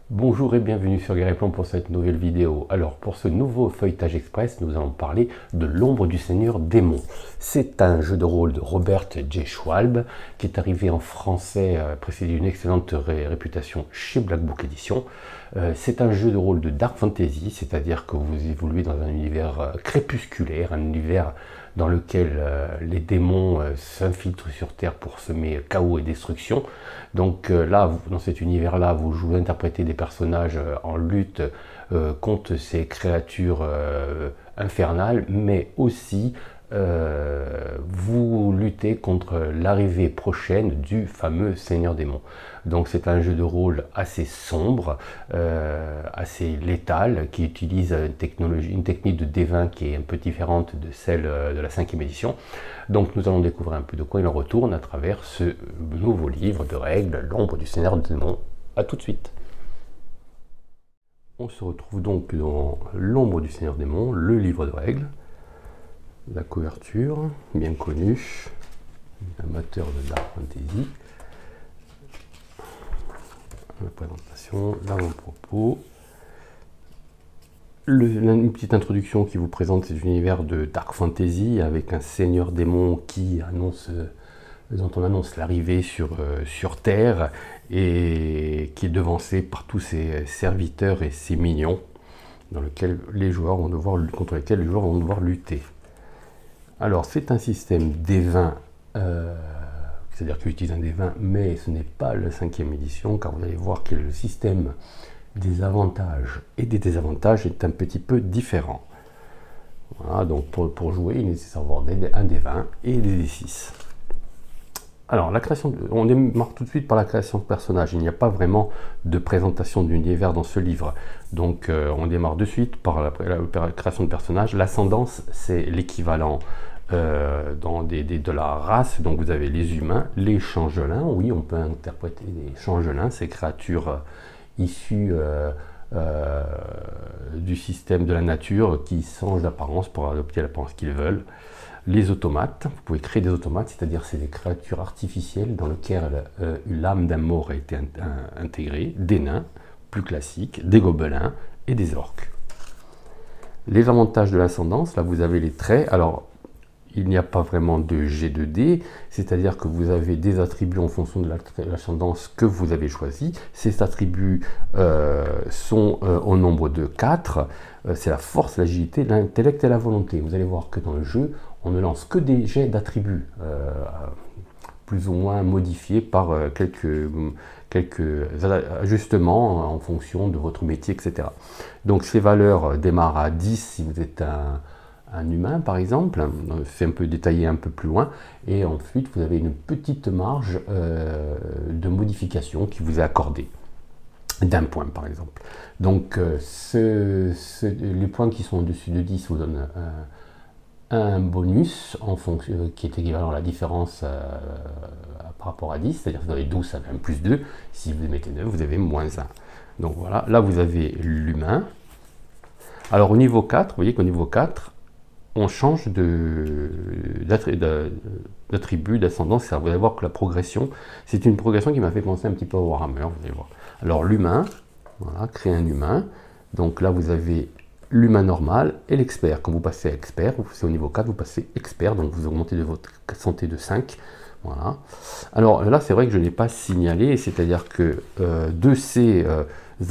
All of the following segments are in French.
Bonjour et bienvenue sur Guerre pour cette nouvelle vidéo. Alors pour ce nouveau feuilletage express, nous allons parler de l'ombre du Seigneur Démon. C'est un jeu de rôle de Robert J. Schwalb qui est arrivé en français, précédé d'une excellente réputation chez Black Book Edition. C'est un jeu de rôle de Dark Fantasy, c'est-à-dire que vous évoluez dans un univers crépusculaire, un univers dans lequel les démons s'infiltrent sur Terre pour semer chaos et destruction. Donc là, dans cet univers-là, vous interprétez des personnages en lutte contre ces créatures infernales, mais aussi vous luttez contre l'arrivée prochaine du fameux Seigneur Démon. Donc c'est un jeu de rôle assez sombre, assez létal, qui utilise une technique de D20 qui est un peu différente de celle de la 5e édition. Donc nous allons découvrir un peu de quoi il en retourne à travers ce nouveau livre de règles, l'ombre du Seigneur Démon. A tout de suite. On se retrouve donc dans l'ombre du Seigneur Démon, le livre de règles. La couverture, bien connue, amateur de Dark Fantasy. La présentation, l'avant-propos. Une petite introduction qui vous présente cet univers de Dark Fantasy avec un seigneur démon dont on annonce l'arrivée sur Terre et qui est devancé par tous ses serviteurs et ses minions contre lesquels les joueurs vont devoir lutter. Alors c'est un système D20, c'est-à-dire qu'il utilise un D20, mais ce n'est pas la 5e édition, car vous allez voir que le système des avantages et des désavantages est un petit peu différent. Voilà, donc pour jouer, il est nécessaire d'avoir un D20 et des D6. Alors, on démarre tout de suite par la création de personnages. Il n'y a pas vraiment de présentation d'univers dans ce livre. Donc, on démarre de suite par la création de personnages. L'ascendance, c'est l'équivalent de la race. Donc, vous avez les humains, les changelins. Oui, on peut interpréter les changelins, ces créatures issues du système de la nature qui changent d'apparence pour adopter l'apparence qu'ils veulent. Les automates, vous pouvez créer des automates, c'est-à-dire c'est des créatures artificielles dans lesquelles l'âme d'un mort a été intégrée, des nains, plus classiques, des gobelins et des orques. Les avantages de l'ascendance, là vous avez les traits. Alors, il n'y a pas vraiment de G2D, c'est-à-dire que vous avez des attributs en fonction de l'ascendance que vous avez choisi. Ces attributs sont au nombre de 4. C'est la force, l'agilité, l'intellect et la volonté. Vous allez voir que dans le jeu, on ne lance que des jets d'attributs, plus ou moins modifiés par quelques ajustements en fonction de votre métier, etc. Donc ces valeurs démarrent à 10 si vous êtes un humain par exemple, c'est un peu détaillé un peu plus loin, et ensuite vous avez une petite marge de modification qui vous est accordée, d'un point par exemple. Donc les points qui sont au-dessus de 10 vous donnent un bonus en fonction, qui est équivalent à la différence par rapport à 10, c'est-à-dire que vous avez 12, ça fait un plus 2, si vous mettez 9, vous avez moins 1. Donc voilà, là vous avez l'humain. Alors au niveau 4, vous voyez qu'au niveau 4, on change d'attribut, d'ascendance. Vous allez voir que la progression, c'est une progression qui m'a fait penser un petit peu à Warhammer, vous allez voir. Alors l'humain, voilà, créer un humain. Donc là vous avez l'humain normal et l'expert. Quand vous passez à expert, c'est au niveau 4, vous passez expert, donc vous augmentez de votre santé de 5. Voilà. Alors là, c'est vrai que je n'ai pas signalé, c'est-à-dire que de ces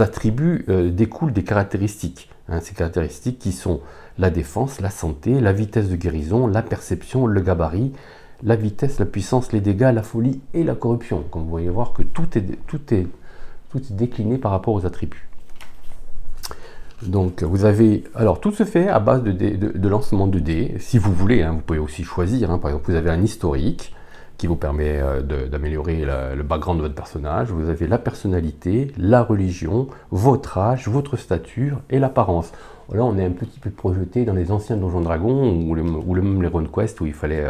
attributs découlent des caractéristiques. Hein, ces caractéristiques qui sont la défense, la santé, la vitesse de guérison, la perception, le gabarit, la vitesse, la puissance, les dégâts, la folie et la corruption. Comme vous voyez voir que tout est décliné par rapport aux attributs. Donc vous avez, alors tout se fait à base de lancement de dés, si vous voulez, hein, vous pouvez aussi choisir, hein, par exemple vous avez un historique qui vous permet d'améliorer le background de votre personnage, vous avez la personnalité, la religion, votre âge, votre stature et l'apparence. Là on est un petit peu projeté dans les anciens Donjons Dragons ou même les RuneQuest où il fallait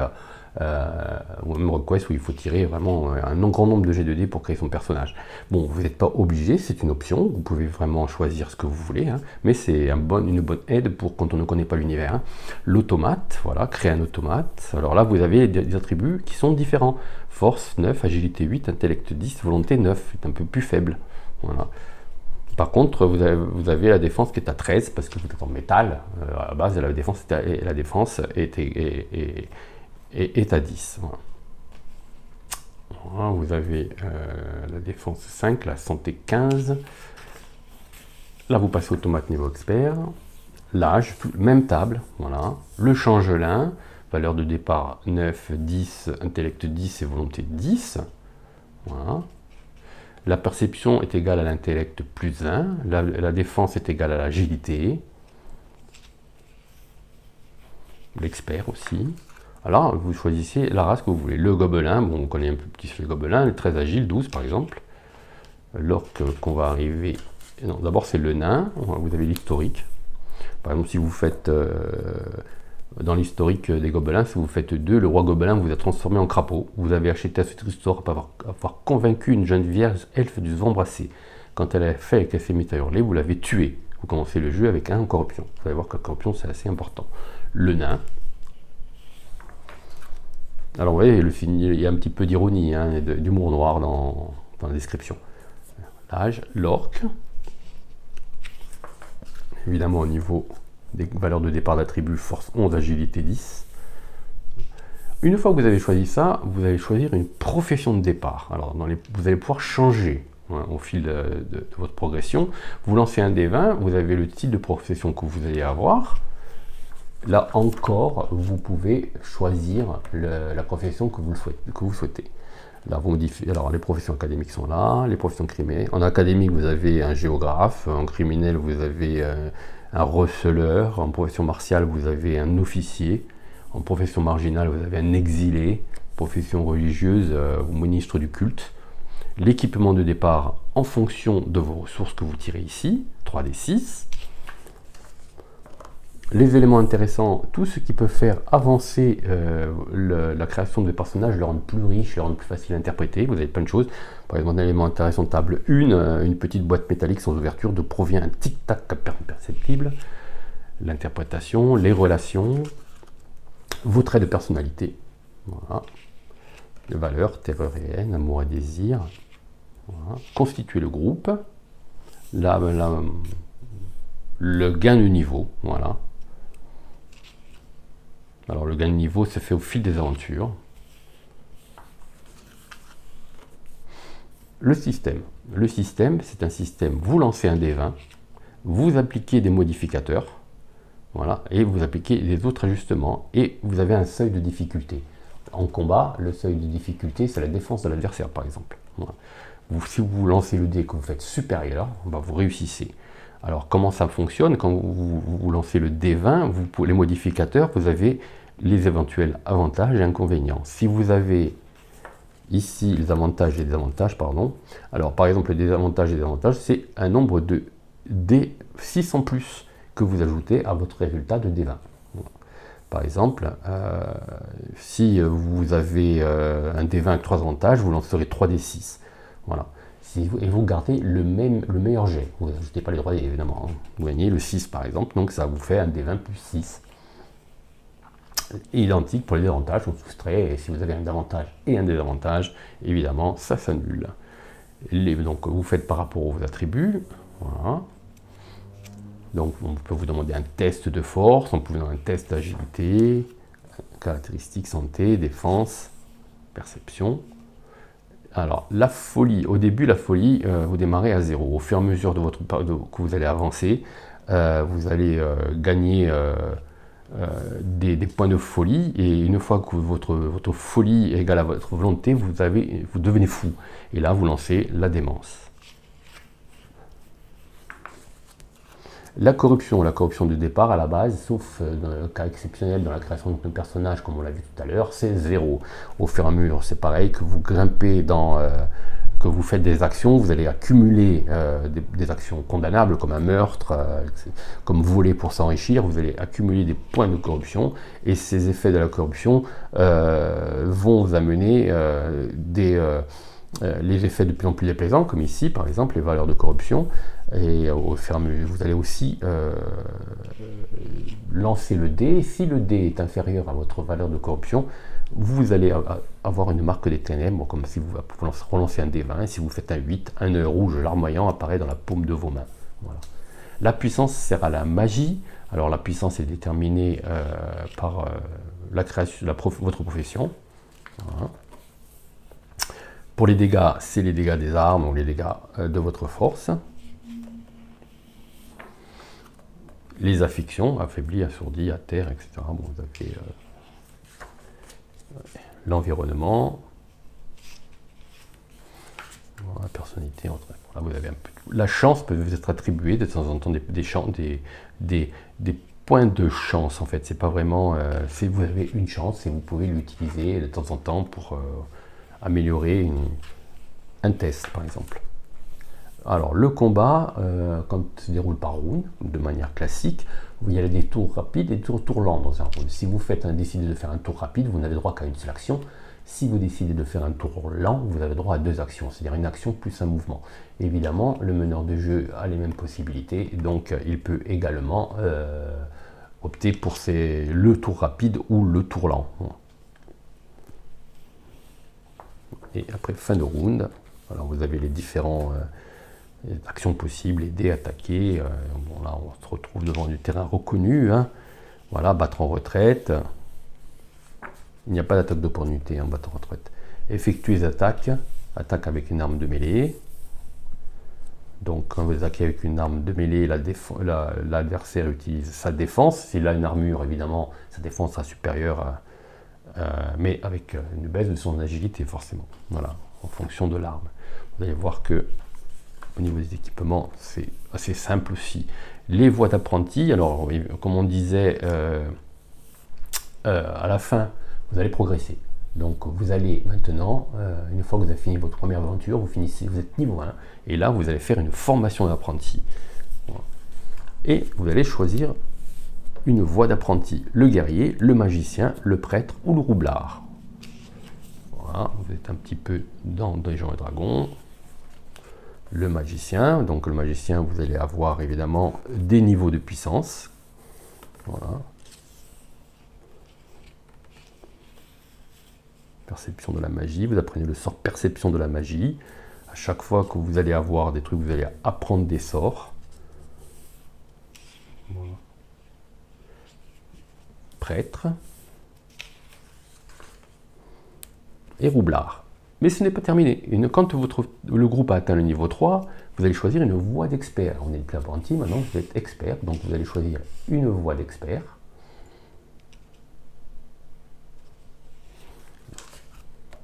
ou même RuneQuest où il faut tirer vraiment un grand nombre de G2D pour créer son personnage. Bon, vous n'êtes pas obligé, c'est une option, vous pouvez vraiment choisir ce que vous voulez, hein, mais c'est une bonne aide pour quand on ne connaît pas l'univers. Hein. L'automate, voilà, créer un automate. Alors là, vous avez des attributs qui sont différents. Force 9, agilité 8, intellect 10, volonté 9, c'est un peu plus faible. Voilà. Par contre, vous avez la défense qui est à 13 parce que vous êtes en métal. À la base, la défense est à 10. Voilà. Voilà, vous avez la défense 5, la santé 15. Là, vous passez automate niveau expert. L'âge, même table. Voilà. Le changelin, valeur de départ 9, 10, intellect 10 et volonté 10. Voilà. La perception est égale à l'intellect plus 1. La défense est égale à l'agilité. L'expert aussi. Alors, vous choisissez la race que vous voulez. Le gobelin, bon, on connaît un peu petit les gobelins, le très agile, 12 par exemple. L'orque qu'on va arriver... Non, d'abord c'est le nain, vous avez l'historique. Par exemple, si vous faites... dans l'historique des gobelins, si vous faites 2, le roi gobelin vous a transformé en crapaud. Vous avez acheté à ce trésor après avoir convaincu une jeune vierge elfe du vent brassé. Quand elle a fait qu'elle s'est mise à hurler, vous l'avez tuée. Vous commencez le jeu avec 1 en corruption. Vous allez voir que la corruption c'est assez important. Le nain. Alors vous voyez, il y a un petit peu d'ironie, hein, d'humour noir dans la description. L'âge, l'orque. Évidemment au niveau des valeurs de départ d'attribut, force 11, agilité 10. Une fois que vous avez choisi ça, vous allez choisir une profession de départ. Alors vous allez pouvoir changer au fil de votre progression. Vous lancez un des 20, vous avez le type de profession que vous allez avoir. Là encore, vous pouvez choisir la profession que vous souhaitez. Là, alors, les professions académiques sont là, les professions criminelles. En académique, vous avez un géographe. En criminel, vous avez un receleur. En profession martiale, vous avez un officier. En profession marginale, vous avez un exilé. Profession religieuse, ministre du culte. L'équipement de départ en fonction de vos ressources que vous tirez ici, 3d6. Les éléments intéressants, tout ce qui peut faire avancer la création de personnages, le rendre plus riche, le rendre plus facile à interpréter. Vous avez plein de choses. Par exemple, un élément intéressant de table 1, une petite boîte métallique sans ouverture d'où provient un tic-tac perceptible. L'interprétation, les relations, vos traits de personnalité. Voilà. Les valeurs, terreur et haine, amour et désir. Voilà. Constituer le groupe. Le gain de niveau. Voilà. Alors le gain de niveau se fait au fil des aventures. Le système. Le système, c'est un système, vous lancez un dé 20, vous appliquez des modificateurs, voilà, et vous appliquez des autres ajustements, et vous avez un seuil de difficulté. En combat, le seuil de difficulté, c'est la défense de l'adversaire, par exemple. Voilà. Si vous lancez le dé que vous faites supérieur, vous réussissez. Alors, comment ça fonctionne? Quand vous lancez le D20, les modificateurs, vous avez les éventuels avantages et inconvénients. Si vous avez ici les avantages et désavantages, pardon, alors par exemple, les désavantages et désavantages, c'est un nombre de D6 en plus que vous ajoutez à votre résultat de D20. Voilà. Par exemple, si vous avez un D20 avec 3 avantages, vous lancerez 3D6. Voilà. Et vous gardez le meilleur jet. Vous n'ajoutez pas les 3D évidemment. Hein. Vous gagnez le 6 par exemple, donc ça vous fait un D20 plus 6. Identique pour les avantages, on soustrait, et si vous avez un avantage et un désavantage, évidemment, ça s'annule. Donc vous faites par rapport aux attributs. Voilà. Donc on peut vous demander un test de force, on peut vous demander un test d'agilité, caractéristiques santé, défense, perception. Alors, la folie, au début, la folie, vous démarrez à 0. Au fur et à mesure que vous allez avancer, vous allez gagner des points de folie, et une fois que votre folie est égale à votre volonté, vous devenez fou. Et là, vous lancez la démence. La corruption de départ à la base, sauf dans le cas exceptionnel dans la création d'un personnage, comme on l'a vu tout à l'heure, c'est 0. Au fur et à mesure, c'est pareil, que vous grimpez que vous faites des actions, vous allez accumuler des actions condamnables comme un meurtre, comme voler pour s'enrichir, vous allez accumuler des points de corruption, et ces effets de la corruption vont vous amener les effets de plus en plus déplaisants, comme ici par exemple, les valeurs de corruption, et vous allez aussi lancer le dé. Si le dé est inférieur à votre valeur de corruption, vous allez avoir une marque des ténèbres, comme si vous relancez un dé 20, et si vous faites un 8, un œil rouge larmoyant apparaît dans la paume de vos mains. Voilà. La puissance sert à la magie. Alors la puissance est déterminée par la création, votre profession. Voilà. Pour les dégâts, c'est les dégâts des armes ou les dégâts de votre force. Les afflictions, affaibli, assourdi, à terre, etc. Bon, vous avez l'environnement, la personnalité. Là, vous avez un peu tout. La chance peut vous être attribuée de temps en temps des points de chance. En fait, c'est pas vraiment. Vous avez une chance et vous pouvez l'utiliser de temps en temps pour améliorer un test, par exemple. Alors, le combat, quand il se déroule par round, de manière classique, il y a des tours rapides et des tours lents dans un round. Si vous décidez de faire un tour rapide, vous n'avez droit qu'à une seule action. Si vous décidez de faire un tour lent, vous avez droit à 2 actions, c'est-à-dire une action plus un mouvement. Évidemment, le meneur de jeu a les mêmes possibilités, donc il peut également opter pour le tour rapide ou le tour lent. Et après, fin de round, alors vous avez les différents actions possibles, aider, attaquer. Bon, là, on se retrouve devant du terrain reconnu. Hein. Voilà, battre en retraite. Il n'y a pas d'attaque d'opportunité en battre en retraite. Effectuer les attaques. Attaque avec une arme de mêlée. Donc, quand vous attaquez avec une arme de mêlée, l'adversaire utilise sa défense. S'il a une armure, évidemment, sa défense sera supérieure, mais avec une baisse de son agilité, forcément. Voilà, en fonction de l'arme. Vous allez voir que au niveau des équipements, c'est assez simple aussi. Les voies d'apprenti, alors comme on disait à la fin, vous allez progresser. Donc vous allez maintenant, une fois que vous avez fini votre première aventure, vous êtes niveau 1, et là vous allez faire une formation d'apprenti. Voilà. Et vous allez choisir une voie d'apprenti, le guerrier, le magicien, le prêtre ou le roublard. Voilà, vous êtes un petit peu dans Donjons et Dragons. Le magicien, donc le magicien, vous allez avoir évidemment des niveaux de puissance. Voilà. Perception de la magie, vous apprenez le sort perception de la magie. À chaque fois que vous allez avoir des trucs, vous allez apprendre des sorts. Voilà. Prêtre. Et roublard. Mais ce n'est pas terminé. Quand le groupe a atteint le niveau 3, vous allez choisir une voie d'expert. On est plus apprenti, maintenant vous êtes expert, donc vous allez choisir une voie d'expert.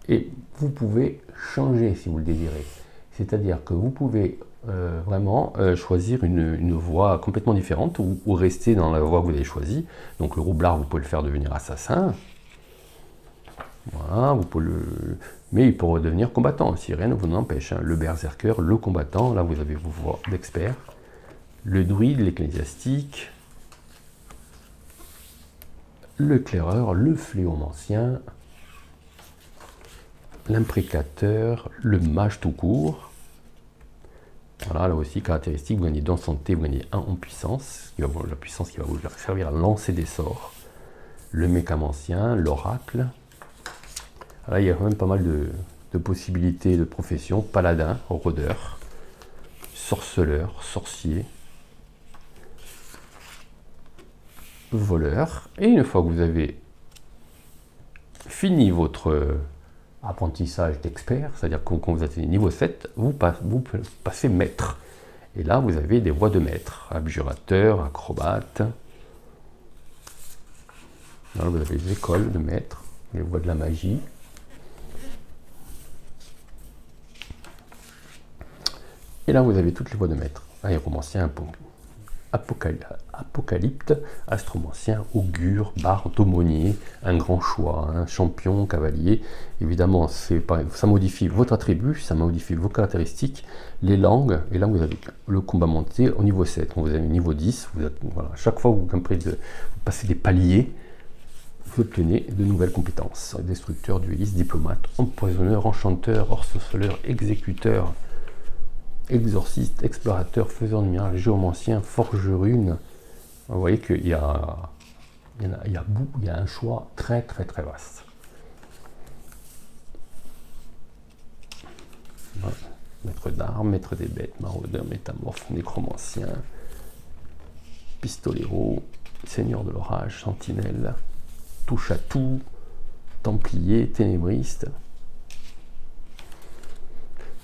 Et vous pouvez changer si vous le désirez. C'est-à-dire que vous pouvez vraiment choisir une voie complètement différente ou rester dans la voie que vous avez choisie. Donc le roublard, vous pouvez le faire devenir assassin. Voilà, vous pouvez mais il pourrait devenir combattant si rien ne vous en empêche. Hein. Le berserker, le combattant, là vous avez vos voies d'expert. Le druide, l'ecclésiastique, le claireur, le fléomancien, l'imprécateur, le mage tout court. Voilà, là aussi, caractéristique, vous gagnez dans santé, vous gagnez 1 en puissance, la puissance qui va vous servir à lancer des sorts. Le mécamancien, l'oracle. Là, il y a quand même pas mal de possibilités de professions. Paladin, rôdeur, sorceleur, sorcier, voleur. Et une fois que vous avez fini votre apprentissage d'expert, c'est-à-dire quand vous atteignez niveau 7, vous passez maître. Et là, vous avez des voies de maître, abjurateur, acrobate. Là, vous avez les écoles de maître, les voies de la magie. Et là, vous avez toutes les voies de maître. Aéromancien, apocalypte, astromancien, augure, barde, aumônier, un grand choix, un champion, cavalier. Évidemment, ça modifie votre attribut, ça modifie vos caractéristiques, les langues. Et là, vous avez le combat monté au niveau 7. Quand vous avez le niveau 10, voilà, chaque fois que vous passez des paliers, vous obtenez de nouvelles compétences. Destructeur, dueliste, diplomate, empoisonneur, enchanteur, sorceleur, exécuteur, exorciste, explorateur, faiseur de miracles, géomancien, forgerune. Vous voyez qu'il y a un choix très vaste. Voilà. Maître d'armes, maître des bêtes, maraudeur, métamorphe, nécromancien, pistolero, seigneur de l'orage, sentinelle, touche à tout, templier, ténébriste.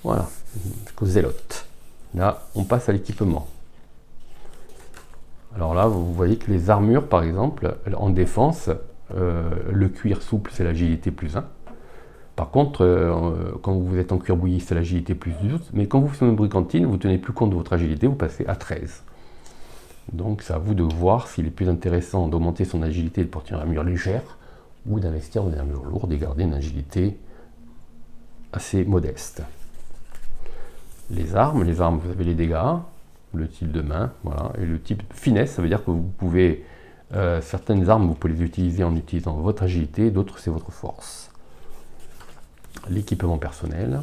Voilà, jusqu'au zélote. Là, on passe à l'équipement. Alors là, vous voyez que les armures, par exemple, en défense, le cuir souple, c'est l'agilité +1. Par contre, quand vous êtes en cuir bouilli, c'est l'agilité +12. Mais quand vous faites une brigantine, vous ne tenez plus compte de votre agilité, vous passez à 13. Donc c'est à vous de voir s'il est plus intéressant d'augmenter son agilité et de porter une armure légère ou d'investir dans une armure lourde et garder une agilité assez modeste. Les armes, vous avez les dégâts, le type de main, voilà, et le type finesse, ça veut dire que vous pouvez, certaines armes, vous pouvez les utiliser en utilisant votre agilité, d'autres c'est votre force. L'équipement personnel,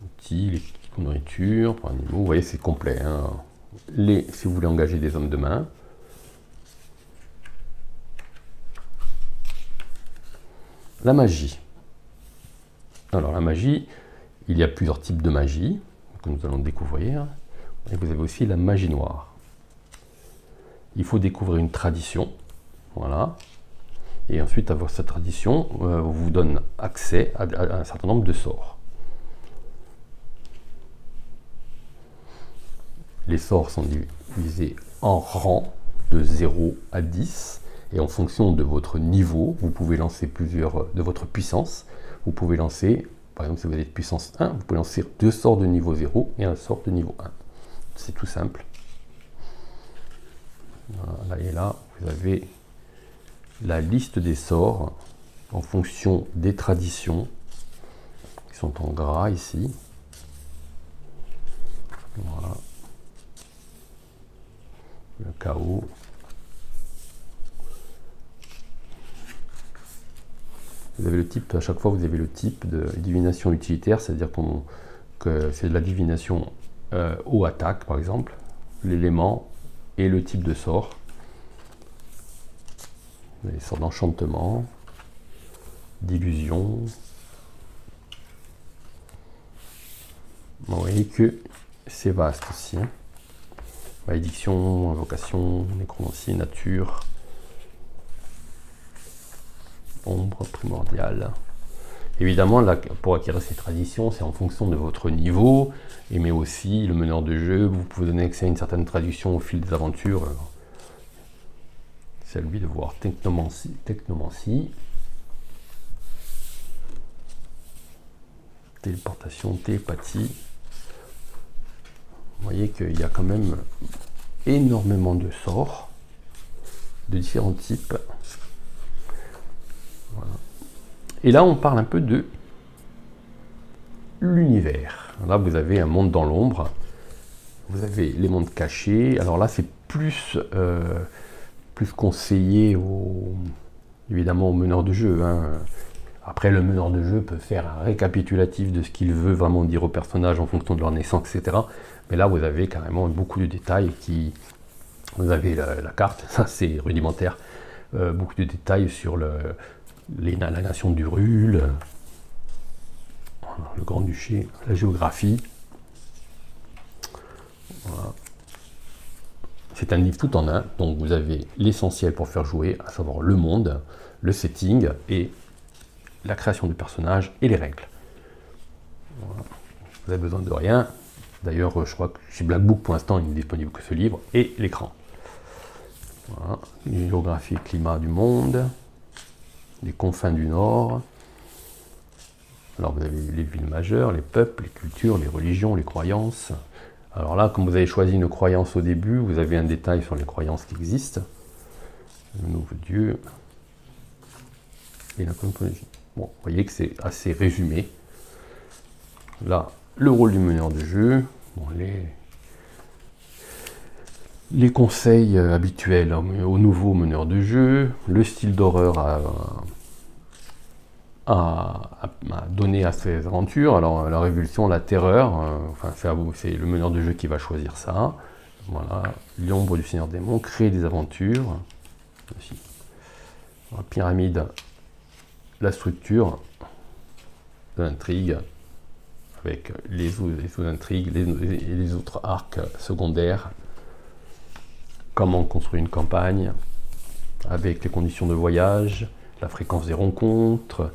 outils, l'équipement de nourriture, pour animaux, vous voyez c'est complet. Hein. Si vous voulez engager des hommes de main, la magie. Alors la magie, il y a plusieurs types de magie que nous allons découvrir. Et vous avez aussi la magie noire. Il faut découvrir une tradition, voilà. Et ensuite, avoir cette tradition vous donne accès à un certain nombre de sorts. Les sorts sont divisés en rangs de 0 à 10. Et en fonction de votre niveau, vous pouvez lancer plusieurs de votre puissance. Vous pouvez lancer, par exemple, si vous êtes puissance 1, vous pouvez lancer 2 sorts de niveau 0 et un sort de niveau 1. C'est tout simple. Voilà, et là, vous avez la liste des sorts en fonction des traditions qui sont en gras ici. Voilà. Le chaos. Vous avez le type, à chaque fois vous avez le type de divination utilitaire, c'est-à-dire que c'est de la divination au attaque par exemple, l'élément et le type de sort. Les sorts d'enchantement, d'illusion. Vous voyez que c'est vaste aussi. Hein. Malédiction, invocation, nécromancie, nature, ombre primordiale. Évidemment, là, pour acquérir ces traditions, c'est en fonction de votre niveau, mais aussi le meneur de jeu, vous pouvez donner accès à une certaine tradition au fil des aventures. C'est à lui de voir technomancie, téléportation, télépathie. Vous voyez qu'il y a quand même énormément de sorts de différents types. Voilà. Et là, on parle un peu de l'univers. Là, vous avez un monde dans l'ombre. Vous avez les mondes cachés. Alors là, c'est plus conseillé évidemment au meneur de jeu. Hein. Après, le meneur de jeu peut faire un récapitulatif de ce qu'il veut vraiment dire aux personnages en fonction de leur naissance, etc. Mais là, vous avez carrément beaucoup de détails Vous avez la carte, ça c'est rudimentaire. Beaucoup de détails sur la nation d'Hyrule, le Grand-Duché, la géographie. Voilà. C'est un livre tout en un, donc vous avez l'essentiel pour faire jouer, à savoir le monde, le setting et la création du personnage et les règles. Voilà. Vous avez besoin de rien. D'ailleurs, je crois que chez Black Book, pour l'instant, il n'est disponible que ce livre et l'écran. Voilà. Géographie et climat du monde, les confins du Nord. Alors, vous avez les villes majeures, les peuples, les cultures, les religions, les croyances. Alors là, comme vous avez choisi une croyance au début, vous avez un détail sur les croyances qui existent. Le nouveau Dieu et la cosmologie. Bon, vous voyez que c'est assez résumé. Là, le rôle du meneur de jeu. Bon, Les conseils habituels aux nouveaux meneurs de jeu, le style d'horreur à donner à ces aventures. Alors la révulsion, la terreur, enfin, c'est le meneur de jeu qui va choisir ça. Voilà, l'ombre du Seigneur Démon, créer des aventures. Aussi. La pyramide, la structure de l'intrigue, avec les sous-intrigues, les autres arcs secondaires. Comment construire une campagne, avec les conditions de voyage, la fréquence des rencontres,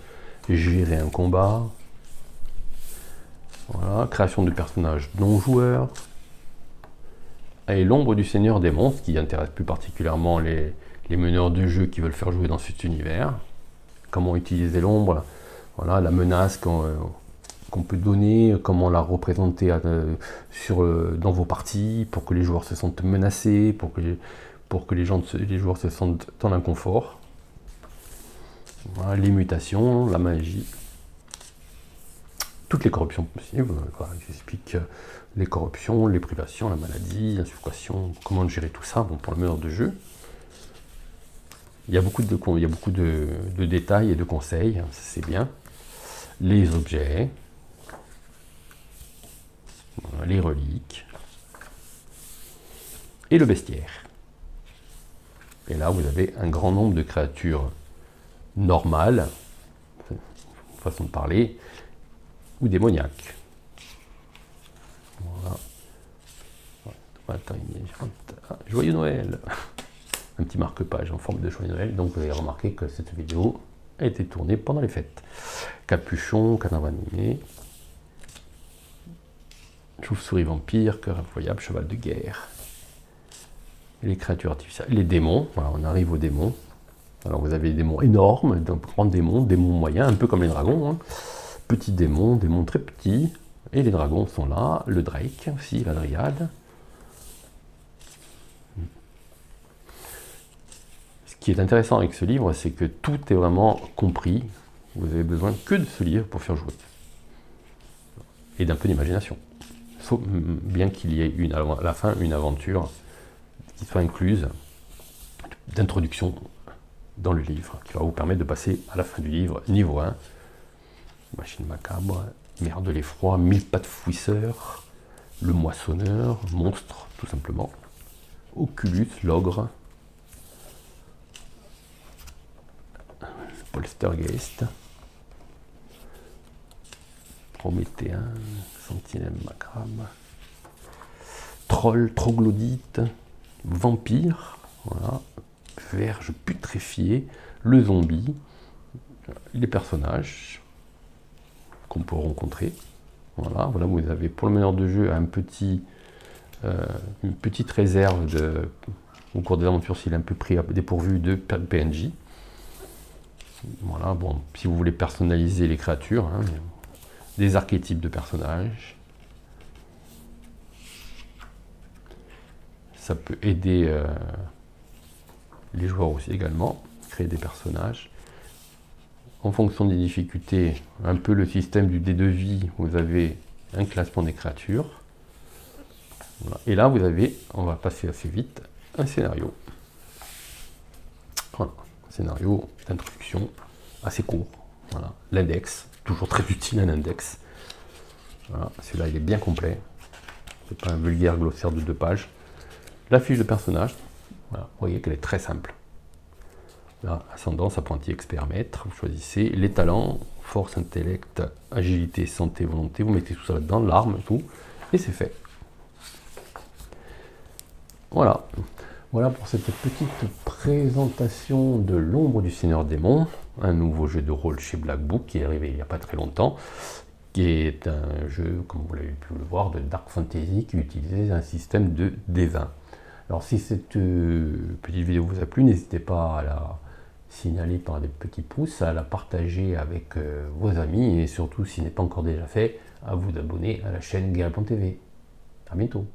gérer un combat. Voilà, création de personnages non-joueurs. Et l'ombre du Seigneur Démon, ce qui intéresse plus particulièrement les meneurs de jeu qui veulent faire jouer dans cet univers. Comment utiliser l'ombre, voilà, la menace qu'on peut donner, comment la représenter dans vos parties, pour que les joueurs se sentent menacés, pour que les joueurs se sentent dans l'inconfort. Voilà, les mutations, la magie, toutes les corruptions possibles. Voilà, j'explique les corruptions, les privations, la maladie, l'insuffocation, comment gérer tout ça pour le meneur de jeu. Il y a beaucoup de détails et de conseils, c'est bien. Les objets, voilà, les reliques, et le bestiaire. Et là, vous avez un grand nombre de créatures normales, façon de parler, ou démoniaques. Voilà. Joyeux Noël! Un petit marque-page en forme de Joyeux Noël. Donc vous avez remarqué que cette vidéo a été tournée pendant les fêtes. Capuchon, canard animé, chauve-souris vampire, cœur imployable, cheval de guerre. Et les créatures artificielles, les démons. Voilà, on arrive aux démons. Alors vous avez des démons énormes, de grands démons, démons moyens, un peu comme les dragons. Hein. Petits démons, démons très petits. Et les dragons sont là, le Drake aussi, la Dryade. Ce qui est intéressant avec ce livre, c'est que tout est vraiment compris. Vous avez besoin que de ce livre pour faire jouer. Et d'un peu d'imagination. Bien qu'il y ait à la fin une aventure qui soit incluse d'introduction dans le livre, qui va vous permettre de passer à la fin du livre, niveau 1, machine macabre, mère de l'effroi, 1000 pattes fouisseurs, le moissonneur, monstre, tout simplement, Oculus, l'ogre, Poltergeist, Prométhéen, sentinelle macabre, troll, troglodyte, vampire, voilà, verge putréfiée, le zombie, les personnages qu'on peut rencontrer. Voilà, vous avez pour le meneur de jeu une petite réserve au cours des aventures s'il est un peu pris à dépourvu de PNJ. Voilà, bon, si vous voulez personnaliser les créatures, hein, des archétypes de personnages. Ça peut aider les joueurs aussi également, créer des personnages. En fonction des difficultés, un peu le système du dé de vie, vous avez un classement des créatures. Voilà. Et là, vous avez, on va passer assez vite, un scénario. Voilà, un scénario d'introduction assez court. Voilà. L'index, toujours très utile un index. Voilà. Celui-là, il est bien complet. C'est pas un vulgaire glossaire de 2 pages. La fiche de personnage, voilà. Vous voyez qu'elle est très simple. Là, ascendance, apprenti, expert, maître, vous choisissez les talents, force, intellect, agilité, santé, volonté, vous mettez tout ça là-dedans, l'arme, tout, et c'est fait. Voilà. Voilà pour cette petite présentation de l'ombre du Seigneur Démon, un nouveau jeu de rôle chez Black Book qui est arrivé il n'y a pas très longtemps, qui est un jeu, comme vous l'avez pu le voir, de Dark Fantasy qui utilise un système de D20. Alors si cette petite vidéo vous a plu, n'hésitez pas à la signaler par des petits pouces, à la partager avec vos amis et surtout, s'il n'est pas encore déjà fait, à vous abonner à la chaîne Guerrier.tv. À bientôt.